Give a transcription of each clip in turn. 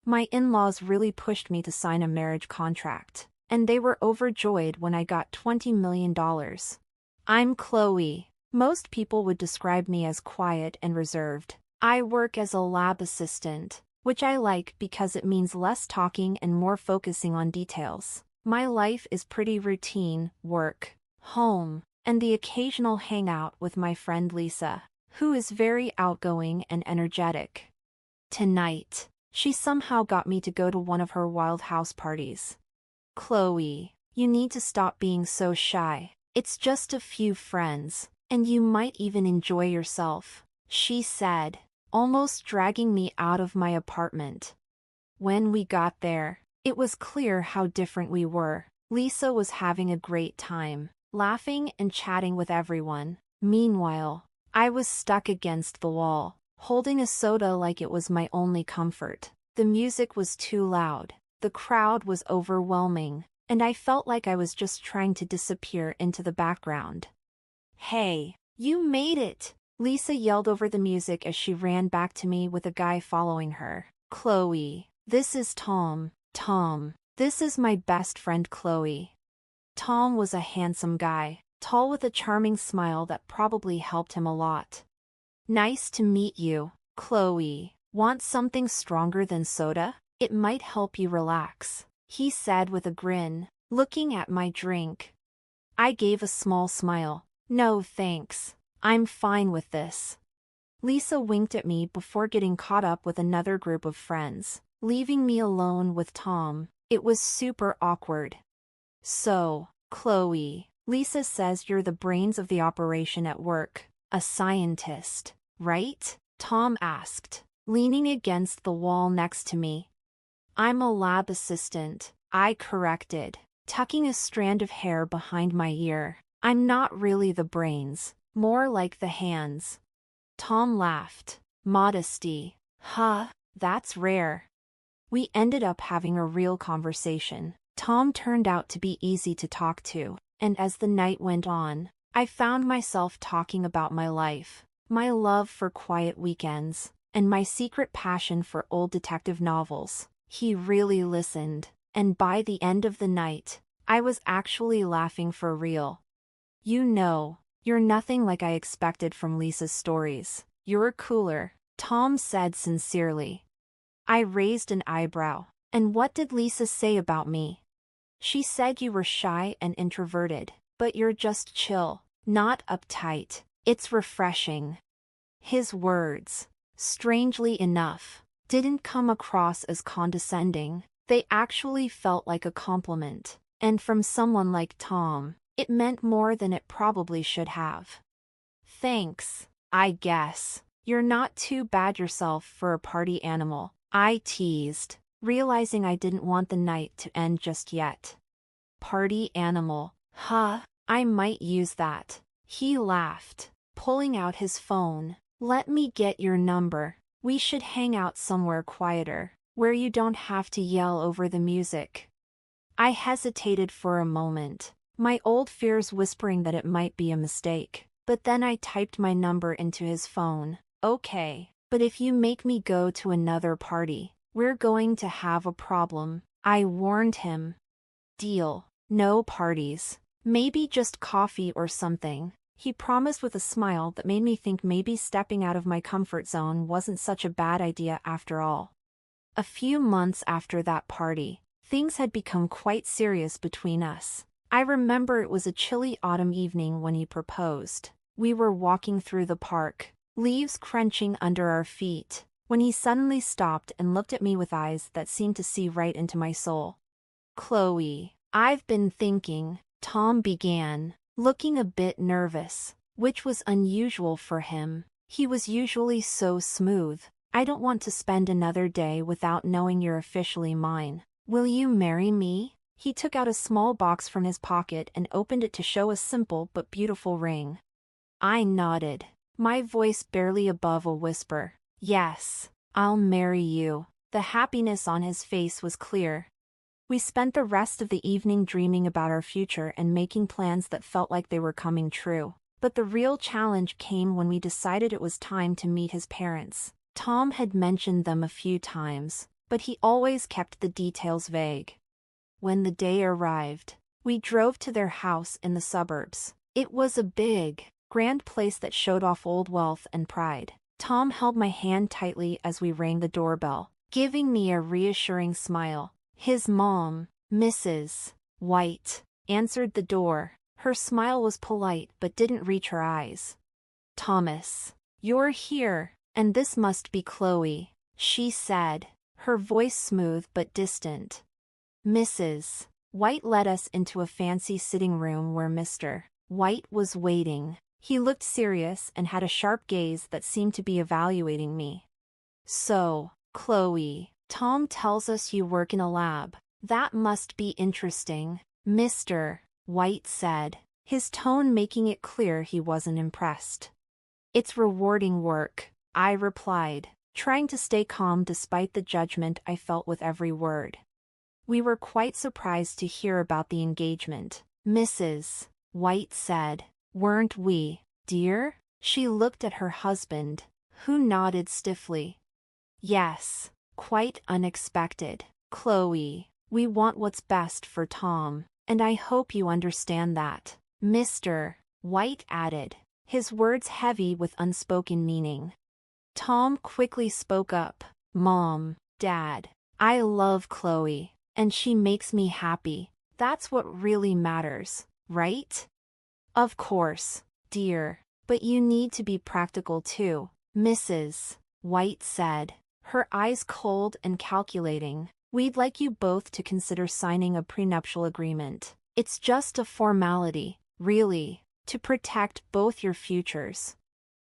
My in-laws really pushed me to sign a marriage contract, and they were overjoyed when I got $20 million. I'm Chloe. Most people would describe me as quiet and reserved. I work as a lab assistant, which I like because it means less talking and more focusing on details. My life is pretty routine: work, home, and the occasional hangout with my friend Lisa, who is very outgoing and energetic. Tonight, she somehow got me to go to one of her wild house parties. Chloe, you need to stop being so shy. It's just a few friends, and you might even enjoy yourself, she said, almost dragging me out of my apartment. When we got there, it was clear how different we were. Lisa was having a great time, laughing and chatting with everyone. Meanwhile, I was stuck against the wall, holding a soda like it was my only comfort. The music was too loud, the crowd was overwhelming, and I felt like I was just trying to disappear into the background. Hey, you made it! Lisa yelled over the music as she ran back to me with a guy following her. Chloe, this is Tom. Tom, this is my best friend Chloe. Tom was a handsome guy, tall with a charming smile that probably helped him a lot. Nice to meet you, Chloe. Want something stronger than soda? It might help you relax, he said with a grin, looking at my drink. I gave a small smile. No thanks, I'm fine with this. Lisa winked at me before getting caught up with another group of friends, leaving me alone with Tom. It was super awkward. So, Chloe, Lisa says you're the brains of the operation at work, a scientist, right? Tom asked, leaning against the wall next to me. I'm a lab assistant, I corrected, tucking a strand of hair behind my ear. I'm not really the brains, more like the hands. Tom laughed. Modesty. Huh, that's rare. We ended up having a real conversation. Tom turned out to be easy to talk to, and as the night went on, I found myself talking about my life, my love for quiet weekends, and my secret passion for old detective novels. He really listened, and by the end of the night, I was actually laughing for real. You know, you're nothing like I expected from Lisa's stories. You're cooler, Tom said sincerely. I raised an eyebrow. And what did Lisa say about me? She said you were shy and introverted, but you're just chill, not uptight. It's refreshing. His words, strangely enough, didn't come across as condescending. They actually felt like a compliment, and from someone like Tom, it meant more than it probably should have. Thanks, I guess. You're not too bad yourself for a party animal, I teased, realizing I didn't want the night to end just yet. Party animal, huh? I might use that. He laughed, pulling out his phone. Let me get your number. We should hang out somewhere quieter, where you don't have to yell over the music. I hesitated for a moment, my old fears whispering that it might be a mistake, but then I typed my number into his phone. Okay, but if you make me go to another party, we're going to have a problem, I warned him. Deal. No parties. Maybe just coffee or something, he promised with a smile that made me think maybe stepping out of my comfort zone wasn't such a bad idea after all. A few months after that party, things had become quite serious between us. I remember it was a chilly autumn evening when he proposed. We were walking through the park, leaves crunching under our feet, when he suddenly stopped and looked at me with eyes that seemed to see right into my soul. Chloe, I've been thinking, Tom began, looking a bit nervous, which was unusual for him. He was usually so smooth. I don't want to spend another day without knowing you're officially mine. Will you marry me? He took out a small box from his pocket and opened it to show a simple but beautiful ring. I nodded, my voice barely above a whisper. Yes, I'll marry you. The happiness on his face was clear. We spent the rest of the evening dreaming about our future and making plans that felt like they were coming true. But the real challenge came when we decided it was time to meet his parents. Tom had mentioned them a few times, but he always kept the details vague. When the day arrived, we drove to their house in the suburbs. It was a big, grand place that showed off old wealth and pride. Tom held my hand tightly as we rang the doorbell, giving me a reassuring smile. His mom, Mrs. White, answered the door. Her smile was polite but didn't reach her eyes. "Thomas, you're here, and this must be Chloe," she said, her voice smooth but distant. Mrs. White led us into a fancy sitting room where Mr. White was waiting. He looked serious and had a sharp gaze that seemed to be evaluating me. "So, Chloe, Tom tells us you work in a lab. That must be interesting," Mr. White said, his tone making it clear he wasn't impressed. "It's rewarding work," I replied, trying to stay calm despite the judgment I felt with every word. "We were quite surprised to hear about the engagement," Mrs. White said. "Weren't we, dear?" She looked at her husband, who nodded stiffly. "Yes, quite unexpected, Chloe. We want what's best for Tom, and I hope you understand that," Mr. White added, his words heavy with unspoken meaning. Tom quickly spoke up. "Mom, Dad, I love Chloe, and she makes me happy. That's what really matters, right?" "Of course, dear, but you need to be practical too," Mrs. White said, her eyes cold and calculating. "We'd like you both to consider signing a prenuptial agreement. It's just a formality, really, to protect both your futures."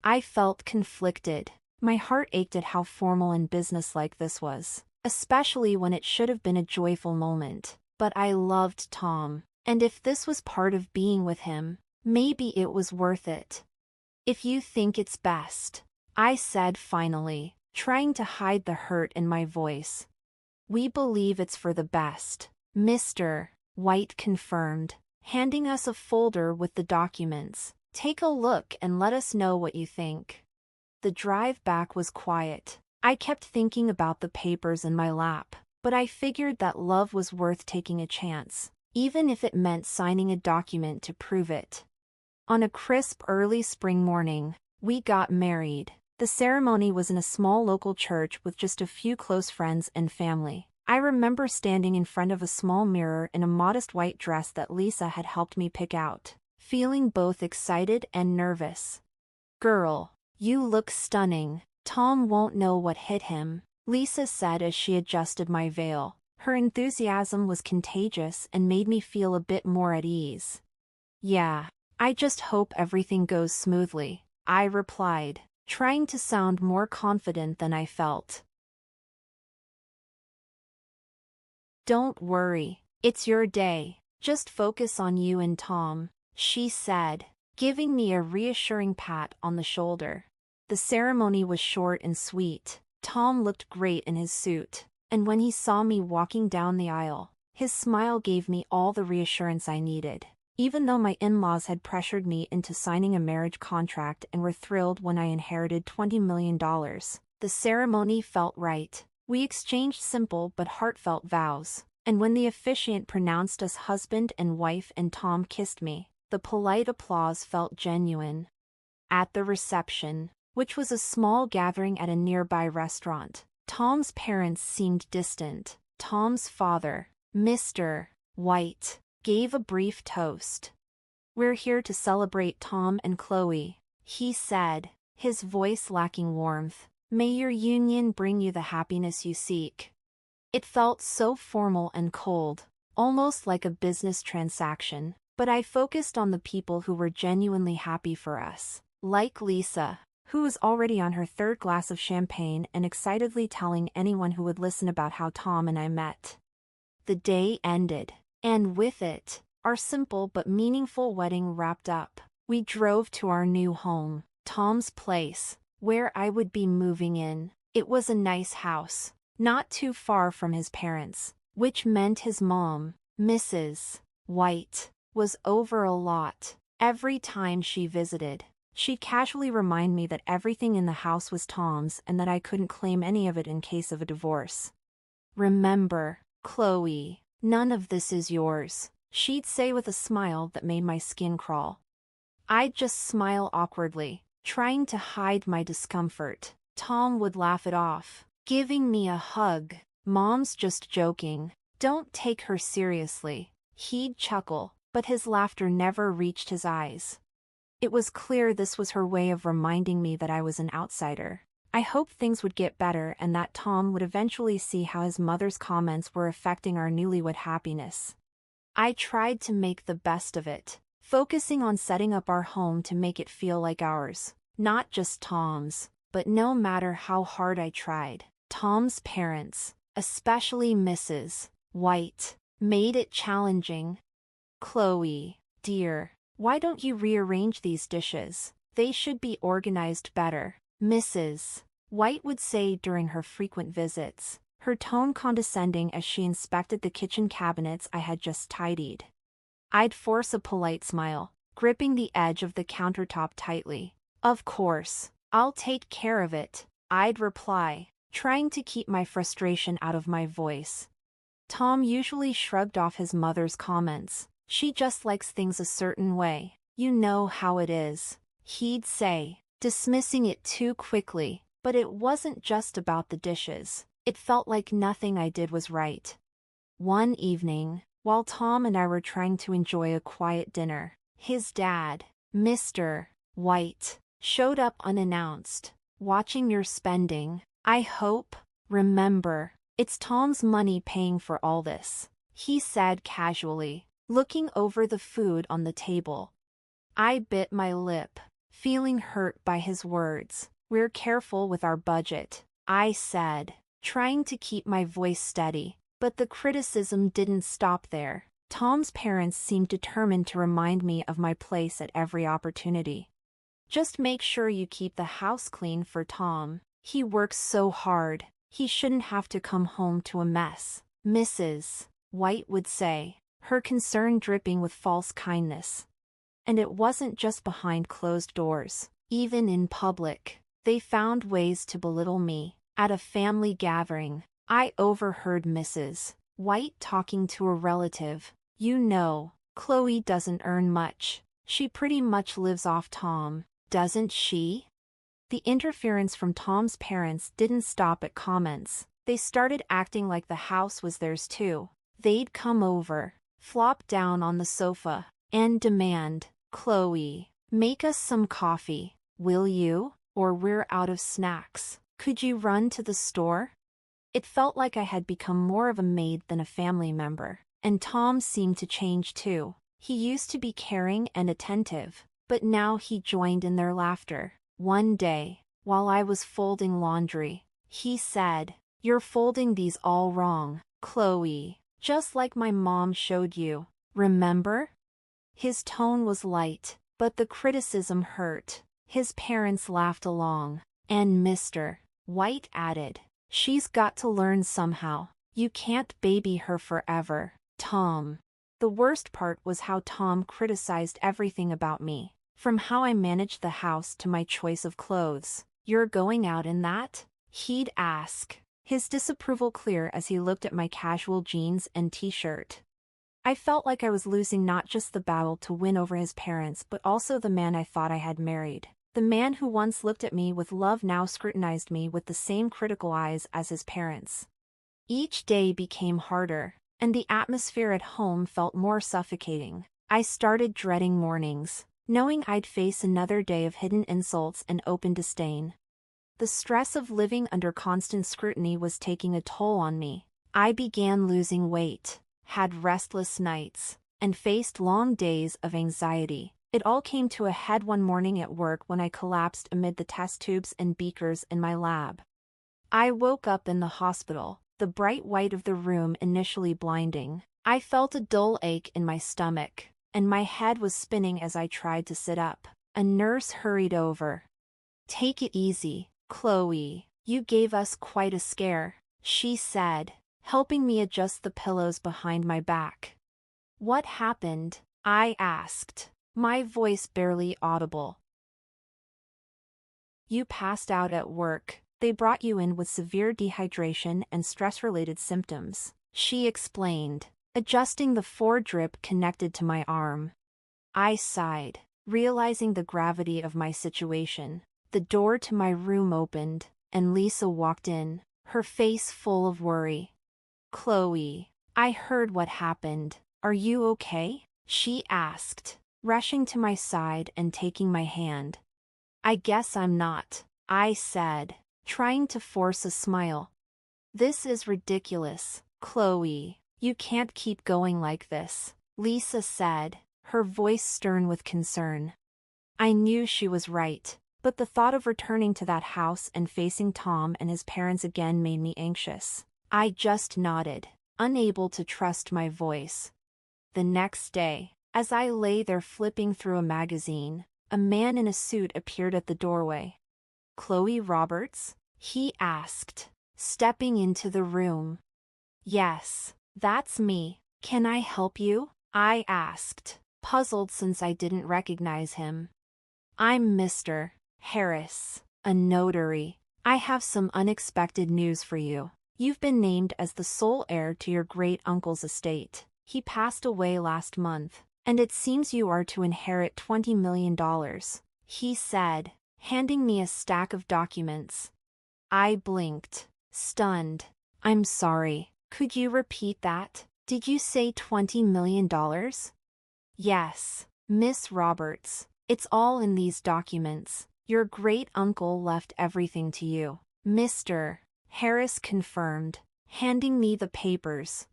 I felt conflicted. My heart ached at how formal and businesslike this was, especially when it should have been a joyful moment. But I loved Tom, and if this was part of being with him, maybe it was worth it. "If you think it's best," I said finally, trying to hide the hurt in my voice. "We believe it's for the best," Mr. White confirmed, handing us a folder with the documents. "Take a look and let us know what you think." The drive back was quiet. I kept thinking about the papers in my lap, but I figured that love was worth taking a chance, even if it meant signing a document to prove it. On a crisp early spring morning, we got married. The ceremony was in a small local church with just a few close friends and family. I remember standing in front of a small mirror in a modest white dress that Lisa had helped me pick out, feeling both excited and nervous. "Girl, you look stunning. Tom won't know what hit him," Lisa said as she adjusted my veil. Her enthusiasm was contagious and made me feel a bit more at ease. "Yeah, I just hope everything goes smoothly," I replied, trying to sound more confident than I felt. "Don't worry, it's your day. Just focus on you and Tom," she said, giving me a reassuring pat on the shoulder. The ceremony was short and sweet. Tom looked great in his suit, and when he saw me walking down the aisle, his smile gave me all the reassurance I needed. Even though my in-laws had pressured me into signing a marriage contract and were thrilled when I inherited $20 million, the ceremony felt right. We exchanged simple but heartfelt vows, and when the officiant pronounced us husband and wife and Tom kissed me, the polite applause felt genuine. At the reception, which was a small gathering at a nearby restaurant, Tom's parents seemed distant. Tom's father, Mr. White, gave a brief toast. "We're here to celebrate Tom and Chloe," he said, his voice lacking warmth. "May your union bring you the happiness you seek." It felt so formal and cold, almost like a business transaction, but I focused on the people who were genuinely happy for us, like Lisa, who was already on her third glass of champagne and excitedly telling anyone who would listen about how Tom and I met. The day ended, and with it, our simple but meaningful wedding wrapped up. We drove to our new home, Tom's place, where I would be moving in. It was a nice house, not too far from his parents, which meant his mom, Mrs. White, was over a lot. Every time she visited, she'd casually remind me that everything in the house was Tom's and that I couldn't claim any of it in case of a divorce. Remember, Chloe, none of this is yours, she'd say with a smile that made my skin crawl. I'd just smile awkwardly, trying to hide my discomfort. Tom would laugh it off, giving me a hug. Mom's just joking. Don't take her seriously. He'd chuckle, but his laughter never reached his eyes. It was clear this was her way of reminding me that I was an outsider. I hoped things would get better and that Tom would eventually see how his mother's comments were affecting our newlywed happiness. I tried to make the best of it, focusing on setting up our home to make it feel like ours, not just Tom's. But no matter how hard I tried, Tom's parents, especially Mrs. White, made it challenging. Chloe, dear, why don't you rearrange these dishes? They should be organized better, Mrs. White would say during her frequent visits, her tone condescending as she inspected the kitchen cabinets I had just tidied. I'd force a polite smile, gripping the edge of the countertop tightly. Of course, I'll take care of it, I'd reply, trying to keep my frustration out of my voice. Tom usually shrugged off his mother's comments. She just likes things a certain way. You know how it is, he'd say, dismissing it too quickly. But it wasn't just about the dishes. It felt like nothing I did was right. One evening, while Tom and I were trying to enjoy a quiet dinner, his dad, Mr. White, showed up unannounced. Watching your spending, I hope. Remember, it's Tom's money paying for all this, he said casually, looking over the food on the table. I bit my lip, feeling hurt by his words. We're careful with our budget, I said, trying to keep my voice steady. But the criticism didn't stop there. Tom's parents seemed determined to remind me of my place at every opportunity. Just make sure you keep the house clean for Tom. He works so hard. He shouldn't have to come home to a mess, Mrs. White would say, her concern dripping with false kindness. And it wasn't just behind closed doors. Even in public, they found ways to belittle me. At a family gathering, I overheard Mrs. White talking to a relative. You know, Chloe doesn't earn much. She pretty much lives off Tom, doesn't she? The interference from Tom's parents didn't stop at comments. They started acting like the house was theirs too. They'd come over, flop down on the sofa, and demand, Chloe, make us some coffee, will you? Or we're out of snacks. Could you run to the store? It felt like I had become more of a maid than a family member. And Tom seemed to change too. He used to be caring and attentive, but now he joined in their laughter. One day, while I was folding laundry, he said, "You're folding these all wrong, Chloe, just like my mom showed you, remember?" His tone was light, but the criticism hurt. His parents laughed along, and Mr. White added, "She's got to learn somehow. You can't baby her forever, Tom." The worst part was how Tom criticized everything about me, from how I managed the house to my choice of clothes. "You're going out in that?" he'd ask, his disapproval clear as he looked at my casual jeans and t-shirt. I felt like I was losing not just the battle to win over his parents but also the man I thought I had married. The man who once looked at me with love now scrutinized me with the same critical eyes as his parents. Each day became harder, and the atmosphere at home felt more suffocating. I started dreading mornings, knowing I'd face another day of hidden insults and open disdain. The stress of living under constant scrutiny was taking a toll on me. I began losing weight, had restless nights, and faced long days of anxiety. It all came to a head one morning at work when I collapsed amid the test tubes and beakers in my lab. I woke up in the hospital, the bright white of the room initially blinding. I felt a dull ache in my stomach, and my head was spinning as I tried to sit up. A nurse hurried over. "Take it easy, Chloe. You gave us quite a scare," she said, helping me adjust the pillows behind my back. "What happened?" I asked, my voice barely audible. "You passed out at work," They brought you in with severe dehydration and stress-related symptoms, she explained, adjusting the foredrip connected to my arm. I sighed, realizing the gravity of my situation. The door to my room opened, and Lisa walked in, her face full of worry. "Chloe, I heard what happened. Are you okay?" she asked, rushing to my side and taking my hand. "I guess I'm not," I said, trying to force a smile. "This is ridiculous, Chloe. You can't keep going like this," Lisa said, her voice stern with concern. I knew she was right, but the thought of returning to that house and facing Tom and his parents again made me anxious. I just nodded, unable to trust my voice. The next day, as I lay there flipping through a magazine, a man in a suit appeared at the doorway. "Chloe Roberts?" he asked, stepping into the room. "Yes, that's me. Can I help you?" I asked, puzzled since I didn't recognize him. "I'm Mr. Harris, a notary. I have some unexpected news for you. You've been named as the sole heir to your great-uncle's estate. He passed away last month, and it seems you are to inherit $20 million, he said, handing me a stack of documents. I blinked, stunned. "I'm sorry, could you repeat that? Did you say $20 million? "Yes, Miss Roberts. It's all in these documents. Your great-uncle left everything to you," Mr. Harris confirmed, handing me the papers.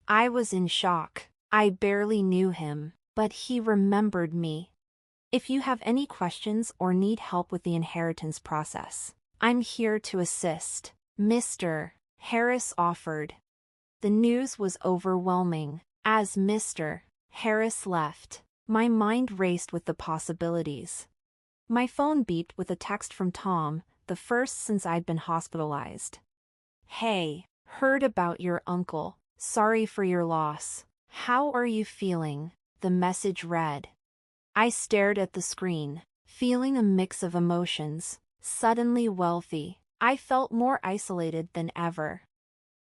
I was in shock. I barely knew him, but he remembered me. "If you have any questions or need help with the inheritance process, I'm here to assist," Mr. Harris offered. The news was overwhelming. As Mr. Harris left, my mind raced with the possibilities. My phone beeped with a text from Tom, the first since I'd been hospitalized. "Hey, heard about your uncle. Sorry for your loss. How are you feeling?" the message read. I stared at the screen, feeling a mix of emotions. Suddenly wealthy, I felt more isolated than ever.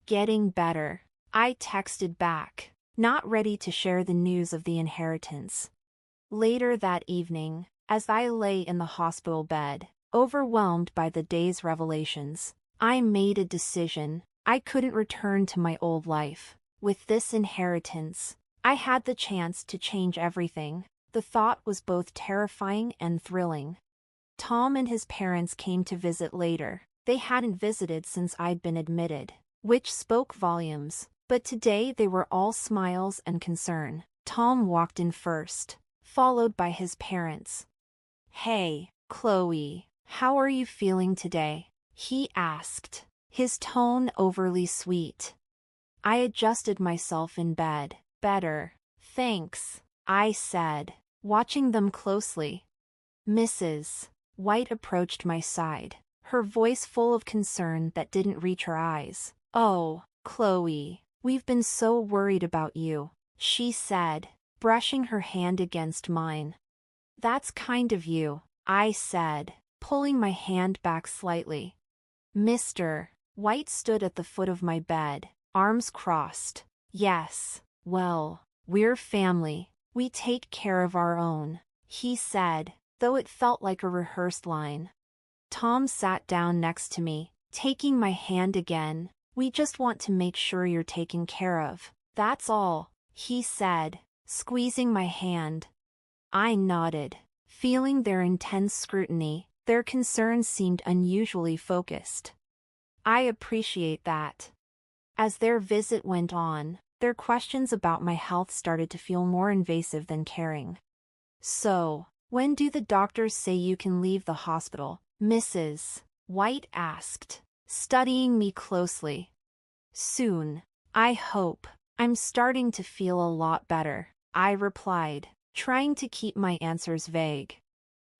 "Getting better," I texted back, not ready to share the news of the inheritance. Later that evening, as I lay in the hospital bed, overwhelmed by the day's revelations, I made a decision. I couldn't return to my old life. With this inheritance, I had the chance to change everything. The thought was both terrifying and thrilling. Tom and his parents came to visit later. They hadn't visited since I'd been admitted, which spoke volumes, but today they were all smiles and concern. Tom walked in first, followed by his parents. "Hey, Chloe, how are you feeling today?" he asked, his tone overly sweet. I adjusted myself in bed. "Better, thanks," I said, watching them closely. Mrs. White approached my side, her voice full of concern that didn't reach her eyes. "Oh, Chloe, we've been so worried about you," she said, brushing her hand against mine. "That's kind of you," I said, pulling my hand back slightly. Mr. White stood at the foot of my bed, arms crossed. "Yes, well, we're family. We take care of our own," he said, though it felt like a rehearsed line. Tom sat down next to me, taking my hand again. "We just want to make sure you're taken care of. That's all," he said, squeezing my hand. I nodded, feeling their intense scrutiny. Their concerns seemed unusually focused. "I appreciate that." As their visit went on, their questions about my health started to feel more invasive than caring. "So, when do the doctors say you can leave the hospital?" Mrs. White asked, studying me closely. "Soon, I hope. I'm starting to feel a lot better," I replied, trying to keep my answers vague.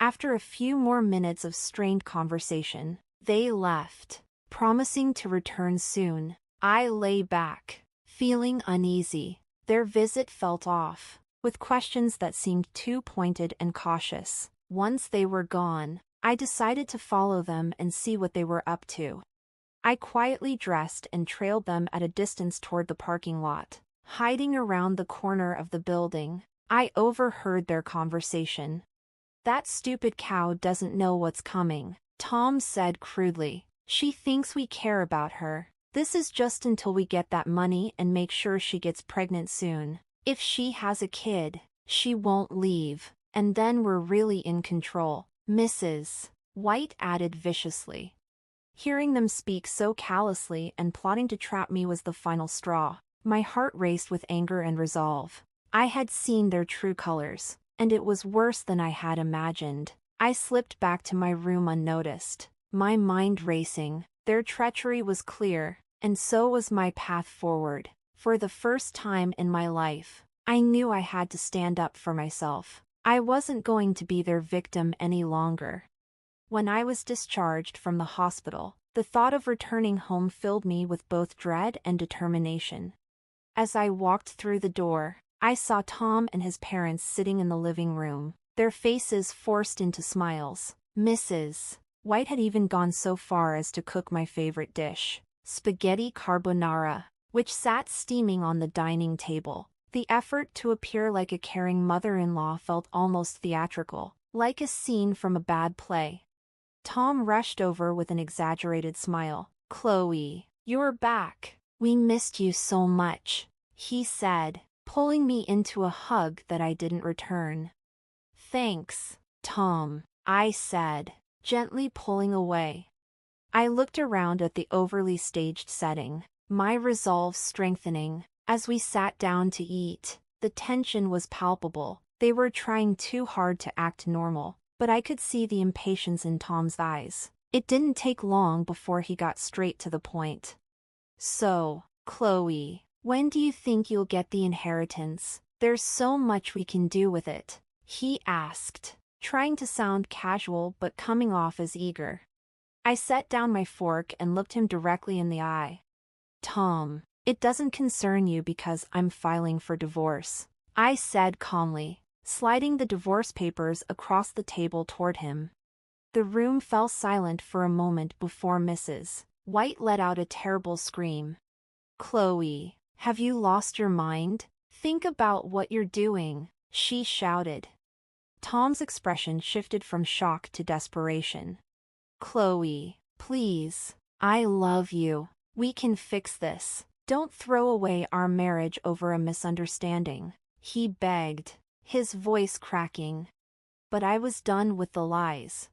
After a few more minutes of strained conversation, they left, promising to return soon. I lay back, feeling uneasy. Their visit felt off, with questions that seemed too pointed and cautious. Once they were gone, I decided to follow them and see what they were up to. I quietly dressed and trailed them at a distance toward the parking lot. Hiding around the corner of the building, I overheard their conversation. "That stupid cow doesn't know what's coming," Tom said crudely. "She thinks we care about her. This is just until we get that money and make sure she gets pregnant soon. If she has a kid, she won't leave, and then we're really in control." Mrs. White added viciously. Hearing them speak so callously and plotting to trap me was the final straw. My heart raced with anger and resolve. I had seen their true colors, and it was worse than I had imagined. I slipped back to my room unnoticed, my mind racing. Their treachery was clear, and so was my path forward. For the first time in my life, I knew I had to stand up for myself. I wasn't going to be their victim any longer. When I was discharged from the hospital, the thought of returning home filled me with both dread and determination. As I walked through the door, I saw Tom and his parents sitting in the living room, their faces forced into smiles. Mrs. White had even gone so far as to cook my favorite dish, spaghetti carbonara, which sat steaming on the dining table. The effort to appear like a caring mother-in-law felt almost theatrical, like a scene from a bad play. Tom rushed over with an exaggerated smile. "Chloe, you're back. We missed you so much," he said, pulling me into a hug that I didn't return. "Thanks, Tom," I said, gently pulling away. I looked around at the overly staged setting, my resolve strengthening. As we sat down to eat, the tension was palpable. They were trying too hard to act normal, but I could see the impatience in Tom's eyes. It didn't take long before he got straight to the point. "So, Chloe, when do you think you'll get the inheritance? There's so much we can do with it," he asked, trying to sound casual but coming off as eager. I set down my fork and looked him directly in the eye. "Tom, it doesn't concern you because I'm filing for divorce," I said calmly, sliding the divorce papers across the table toward him. The room fell silent for a moment before Mrs. White let out a terrible scream. "Chloe, have you lost your mind? Think about what you're doing," she shouted. Tom's expression shifted from shock to desperation. "Chloe, please, I love you. We can fix this. Don't throw away our marriage over a misunderstanding," he begged, his voice cracking. But I was done with the lies.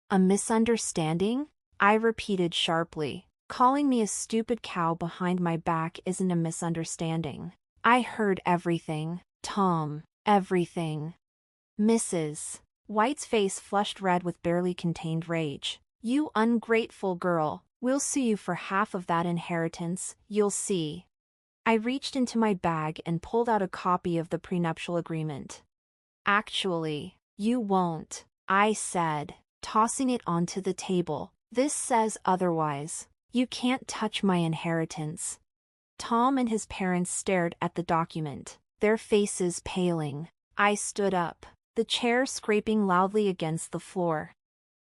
"A misunderstanding?" I repeated sharply. "Calling me a stupid cow behind my back isn't a misunderstanding. I heard everything, Tom, everything." Mrs. White's face flushed red with barely contained rage. "You ungrateful girl. We'll sue you for half of that inheritance, you'll see." I reached into my bag and pulled out a copy of the prenuptial agreement. "Actually, you won't," I said, tossing it onto the table. "This says otherwise. You can't touch my inheritance." Tom and his parents stared at the document, their faces paling. I stood up, the chair scraping loudly against the floor.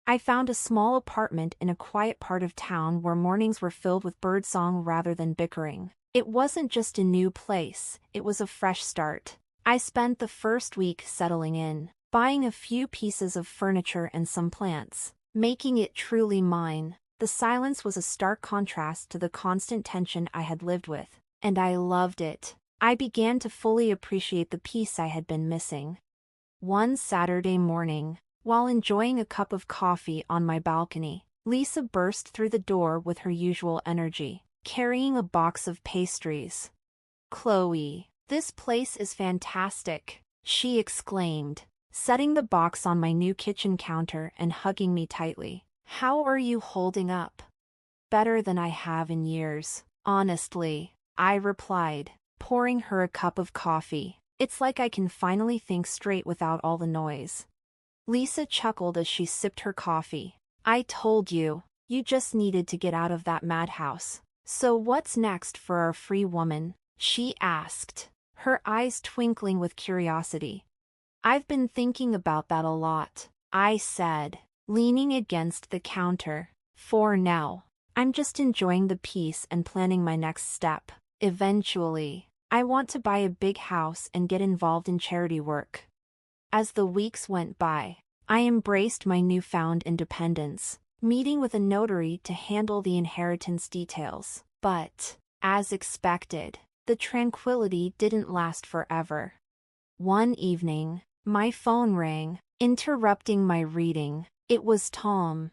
I found a small apartment in a quiet part of town where mornings were filled with birdsong rather than bickering. It wasn't just a new place, it was a fresh start. I spent the first week settling in, buying a few pieces of furniture and some plants, making it truly mine. The silence was a stark contrast to the constant tension I had lived with, and I loved it. I began to fully appreciate the peace I had been missing. One Saturday morning, while enjoying a cup of coffee on my balcony, Lisa burst through the door with her usual energy, carrying a box of pastries. "Chloe, this place is fantastic," she exclaimed, setting the box on my new kitchen counter and hugging me tightly. "How are you holding up?" "Better than I have in years, honestly," I replied, pouring her a cup of coffee. "It's like I can finally think straight without all the noise." Lisa chuckled as she sipped her coffee. "I told you, you just needed to get out of that madhouse. So what's next for our free woman?" she asked, her eyes twinkling with curiosity. "I've been thinking about that a lot," I said, leaning against the counter. For now, I'm just enjoying the peace and planning my next step. Eventually, I want to buy a big house and get involved in charity work. As the weeks went by, I embraced my newfound independence, meeting with a notary to handle the inheritance details. But, as expected, the tranquility didn't last forever. One evening, my phone rang, interrupting my reading. It was Tom.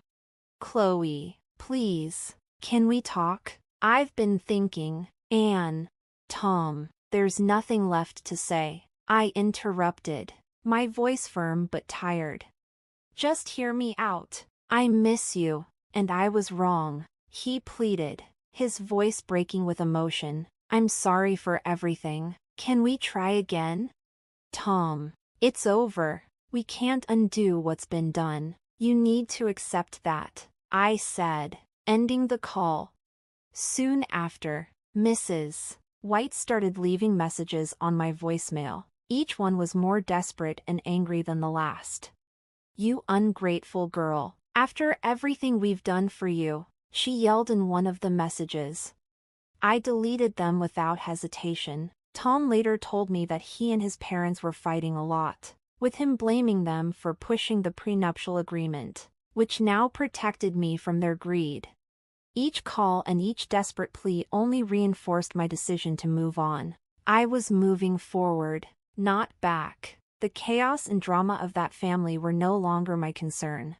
"Chloe, please, can we talk? I've been thinking, Anne." "Tom, there's nothing left to say," I interrupted, my voice firm but tired. "Just hear me out. I miss you, and I was wrong," he pleaded, his voice breaking with emotion. "I'm sorry for everything. Can we try again?" "Tom, it's over. We can't undo what's been done. You need to accept that," I said, ending the call. Soon after, Mrs. White started leaving messages on my voicemail. Each one was more desperate and angry than the last. "You ungrateful girl. After everything we've done for you," she yelled in one of the messages. I deleted them without hesitation. Tom later told me that he and his parents were fighting a lot, with him blaming them for pushing the prenuptial agreement, which now protected me from their greed. Each call and each desperate plea only reinforced my decision to move on. I was moving forward, not back. The chaos and drama of that family were no longer my concern.